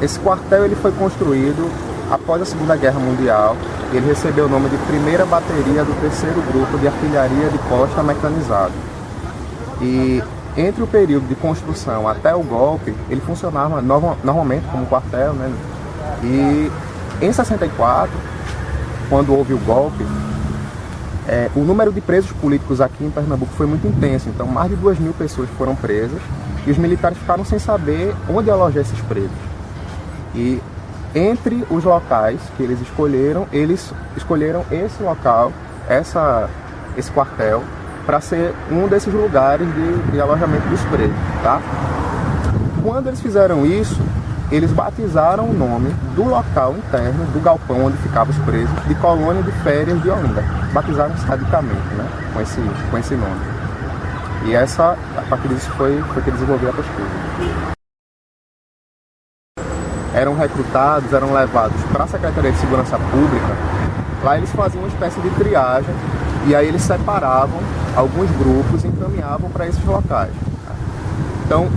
Esse quartel ele foi construído após a Segunda Guerra Mundial. Ele recebeu o nome de Primeira Bateria do 3º Grupo de Artilharia de Costa Mecanizado. E entre o período de construção até o golpe, ele funcionava normalmente como quartel, né? E em 64, quando houve o golpe, o número de presos políticos aqui em Pernambuco foi muito intenso. Então, mais de 2.000 pessoas foram presas e os militares ficaram sem saber onde alojar esses presos. E entre os locais que eles escolheram esse local, esse quartel, para ser um desses lugares de alojamento dos presos, tá? Quando eles fizeram isso, eles batizaram o nome do local interno, do galpão onde ficavam os presos, de Colônia de Férias de Olinda. Batizaram sadicamente, né? Com esse nome. E a partir disso foi que desenvolveu a pesquisa. Eram recrutados, eram levados para a Secretaria de Segurança Pública. Lá eles faziam uma espécie de triagem e aí eles separavam alguns grupos e encaminhavam para esses locais. Então,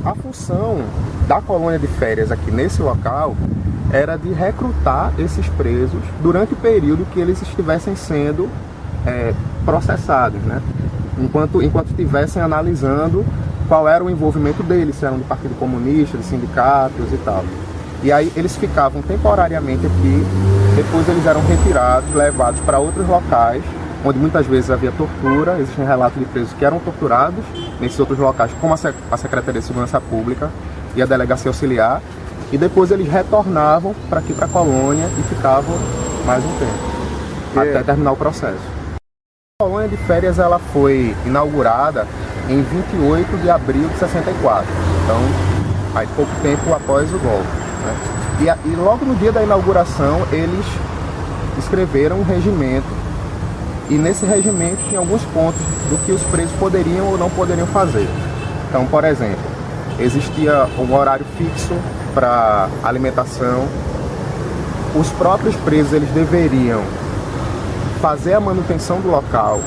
a função da colônia de férias aqui nesse local era de recrutar esses presos durante o período que eles estivessem sendo processados, né? Enquanto estivessem analisando qual era o envolvimento deles, se eram do Partido Comunista, de sindicatos e tal. E aí eles ficavam temporariamente aqui, depois eles eram retirados, levados para outros locais, onde muitas vezes havia tortura. Existem relatos de presos que eram torturados nesses outros locais, como a Secretaria de Segurança Pública e a Delegacia Auxiliar, e depois eles retornavam para aqui, para a colônia, e ficavam mais um tempo, até terminar o processo. A colônia de férias ela foi inaugurada em 28 de abril de 64, então, aí pouco tempo após o golpe, né? E logo no dia da inauguração, eles escreveram um regimento, e nesse regimento tinha alguns pontos do que os presos poderiam ou não poderiam fazer. Então, por exemplo, existia um horário fixo para alimentação, os próprios presos eles deveriam fazer a manutenção do local.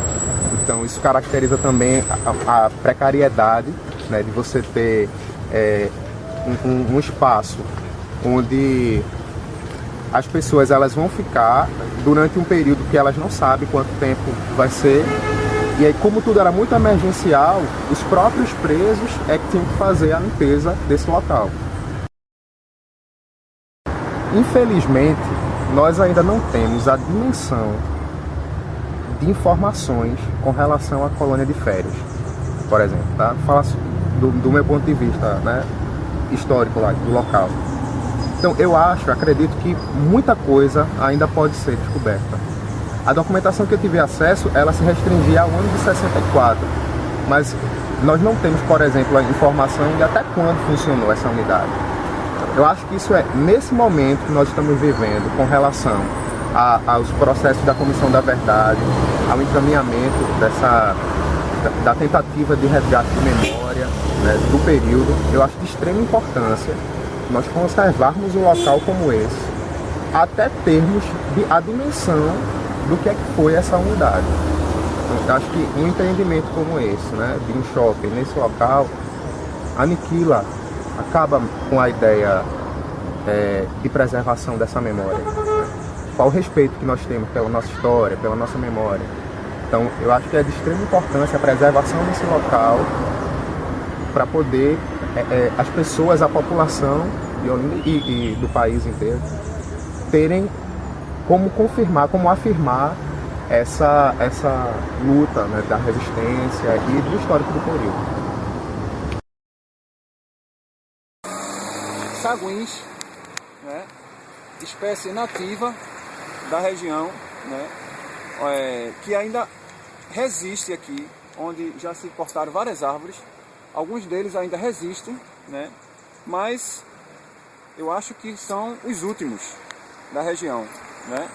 Então isso caracteriza também a precariedade, né, de você ter um espaço onde as pessoas elas vão ficar durante um período que elas não sabem quanto tempo vai ser. E aí, como tudo era muito emergencial, os próprios presos é que tinham que fazer a limpeza desse local. Infelizmente, nós ainda não temos a dimensão de informações com relação à colônia de férias, por exemplo, tá? Fala do meu ponto de vista, né, histórico lá, do local. Então eu acredito que muita coisa ainda pode ser descoberta. A documentação que eu tive acesso, ela se restringia ao ano de 64, mas nós não temos, por exemplo, a informação de até quando funcionou essa unidade. Eu acho que isso nesse momento que nós estamos vivendo com relação aos processos da Comissão da Verdade, ao encaminhamento da tentativa de resgate de memória, né, do período, eu acho de extrema importância nós conservarmos um local como esse, até termos a dimensão do que foi essa unidade. Eu acho que um entendimento como esse, né, de um shopping nesse local, aniquila, acaba com a ideia de preservação dessa memória. Qual o respeito que nós temos pela nossa história, pela nossa memória. Então, eu acho que é de extrema importância a preservação desse local para poder as pessoas, a população de Olinda e do país inteiro terem como confirmar, como afirmar essa luta, né, da resistência e do histórico do período. Saguins, né, espécie nativa da região, né, que ainda resiste aqui, onde já se cortaram várias árvores. Alguns deles ainda resistem, né, mas eu acho que são os últimos da região, né.